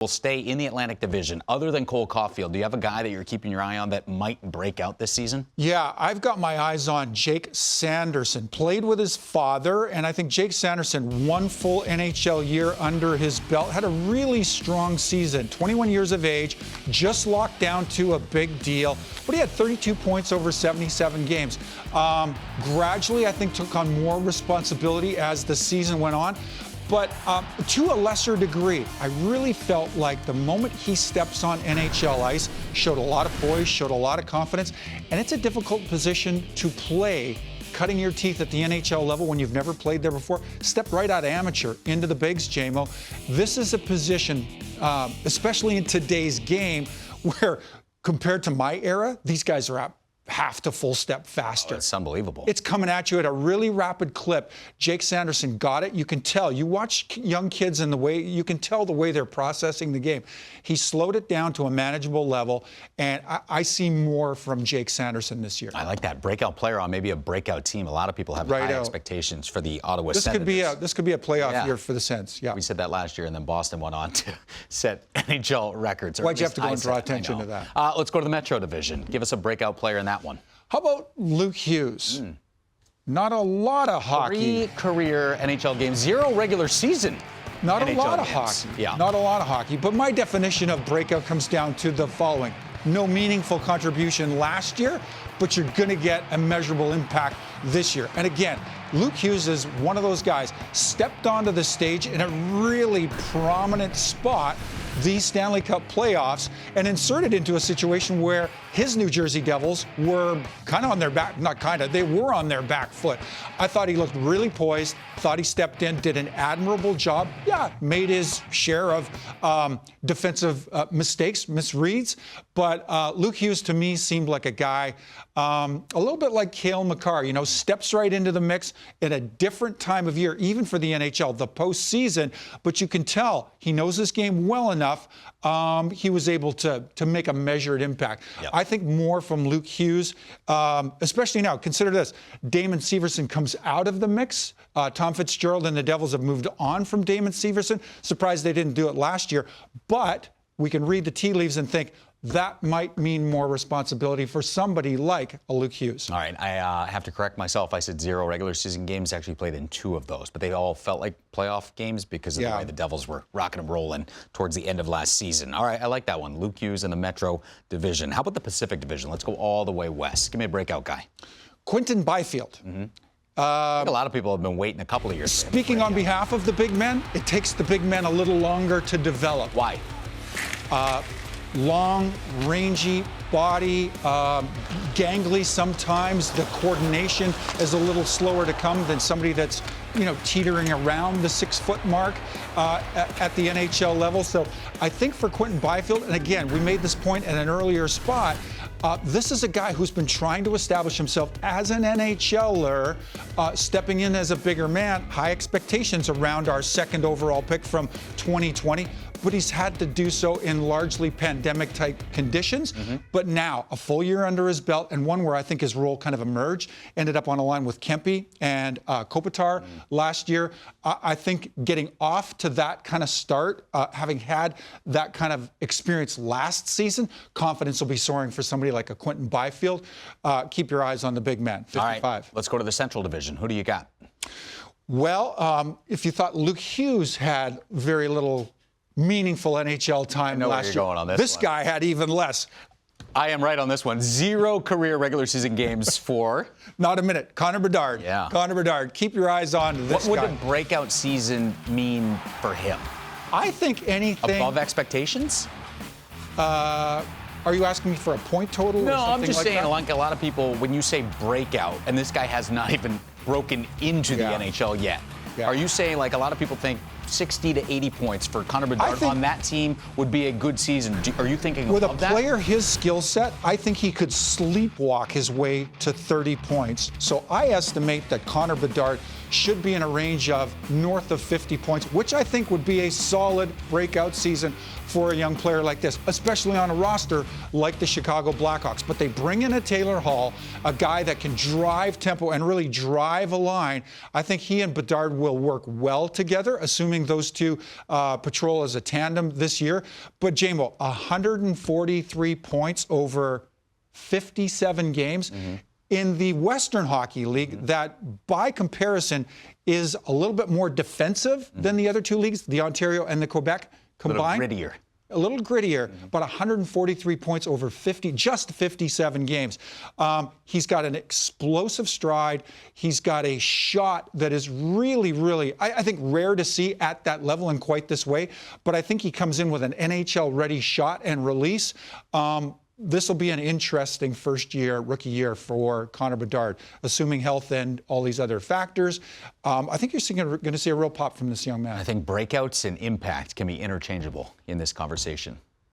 will stay in the Atlantic Division. Other than Cole Caulfield, do you have a guy that you're keeping your eye on that might break out this season? Yeah, I've got my eyes on Jake Sanderson. Played with his father, and I think Jake Sanderson, one full NHL year under his belt, had a really strong season. 21 years of age, just locked down to a big deal. But he had 32 points over 77 games. Gradually, I think, took on more responsibility as the season went on. But to a lesser degree, I really felt like the moment he steps on NHL ice, showed a lot of poise, showed a lot of confidence, and it's a difficult position to play, cutting your teeth at the NHL level when you've never played there before. Step right out of amateur into the bigs, JMO. This is a position, especially in today's game, where compared to my era, these guys are at half to full step faster. Oh, it's unbelievable. It's coming at you at a really rapid clip. Jake Sanderson got it. You can tell. You watch young kids and the way you can tell the way they're processing the game. He slowed it down to a manageable level, and I see more from Jake Sanderson this year. I like that breakout player on maybe a breakout team. A lot of people have high expectations for the Ottawa Senators. This could be a playoff year for the Sens. Yeah, we said that last year, and then Boston went on to set NHL records. Why'd you have to go and draw attention to that? Let's go to the Metro Division. Give us a breakout player in that one. How about Luke Hughes? Not a lot of hockey. 3 career NHL games, 0 regular season. Not NHL a lot of games. hockey. Yeah. Not a lot of hockey. But my definition of breakout comes down to the following. No meaningful contribution last year, but you're going to get a measurable impact this year. And again, Luke Hughes is one of those guys, stepped onto the stage in a really prominent spot, these Stanley Cup playoffs, and inserted into a situation where his New Jersey Devils were kind of on their back, not kind of, they were on their back foot. I thought he looked really poised, thought he stepped in, did an admirable job. Yeah, made his share of defensive mistakes, misreads, but Luke Hughes to me seemed like a guy a little bit like Cale Makar, you know, steps right into the mix at a different time of year, even for the NHL, the postseason, but you can tell he knows this game well enough. He was able to make a measured impact. Yep. I think more from Luke Hughes, especially now. Consider this. Damon Severson comes out of the mix. Tom Fitzgerald and the Devils have moved on from Damon Severson. Surprised they didn't do it last year. But we can read the tea leaves and think, that might mean more responsibility for somebody like a Luke Hughes. All right, I have to correct myself. I said 0 regular season games, actually played in 2 of those, but they all felt like playoff games because of the way the Devils were rocking and rolling towards the end of last season. All right, I like that one. Luke Hughes in the Metro Division. How about the Pacific Division? Let's go all the way west. Give me a breakout guy. Quentin Byfield. I think a lot of people have been waiting a couple of years. Speaking on behalf of the big men, it takes the big men a little longer to develop. Why? Long, rangy body, gangly sometimes. The coordination is a little slower to come than somebody that's, you know, teetering around the 6-foot mark at the NHL level. So I think for Quentin Byfield, and again, we made this point at an earlier spot, this is a guy who's been trying to establish himself as an NHLer, stepping in as a bigger man. High expectations around our 2nd overall pick from 2020. But he's had to do so in largely pandemic-type conditions. But now, a full year under his belt, and one where I think his role kind of emerged, ended up on a line with Kempe and Kopitar last year. I think getting off to that kind of start, having had that kind of experience last season, confidence will be soaring for somebody like a Quentin Byfield. Keep your eyes on the big man, 55. All right, let's go to the Central Division. Who do you got? Well, if you thought Luke Hughes had very little meaningful NHL time last year, this guy had even less. I am right on this one. 0 career regular season games for... Not a minute. Conor Bedard. Yeah. Conor Bedard. Keep your eyes on this guy. What would a breakout season mean for him? I think anything... Above expectations? Are you asking me for a point total? No, or something I'm just saying, that? like a lot of people, when you say breakout, and this guy has not even broken into the NHL yet, are you saying, like a lot of people think 60 to 80 points for Conor Bedard on that team would be a good season? Are you thinking with of that? With a player his skill set, I think he could sleepwalk his way to 30 points. So I estimate that Conor Bedard should be in a range of north of 50 points, which I think would be a solid breakout season for a young player like this, especially on a roster like the Chicago Blackhawks. But they bring in a Taylor Hall, a guy that can drive tempo and really drive a line. I think he and Bedard will work well together, assuming those two patrol as a tandem this year. But Jamo, 143 points over 57 games. In the Western Hockey League, that by comparison is a little bit more defensive than the other two leagues, the Ontario and the Quebec combined. A little grittier, but 143 points over just 57 games. He's got an explosive stride. He's got a shot that is really, really, I think, rare to see at that level and quite this way. But I think he comes in with an NHL-ready shot and release. This will be an interesting rookie year for Conor Bedard, assuming health and all these other factors. I think you're going to see a real pop from this young man. I think breakouts and impact can be interchangeable in this conversation.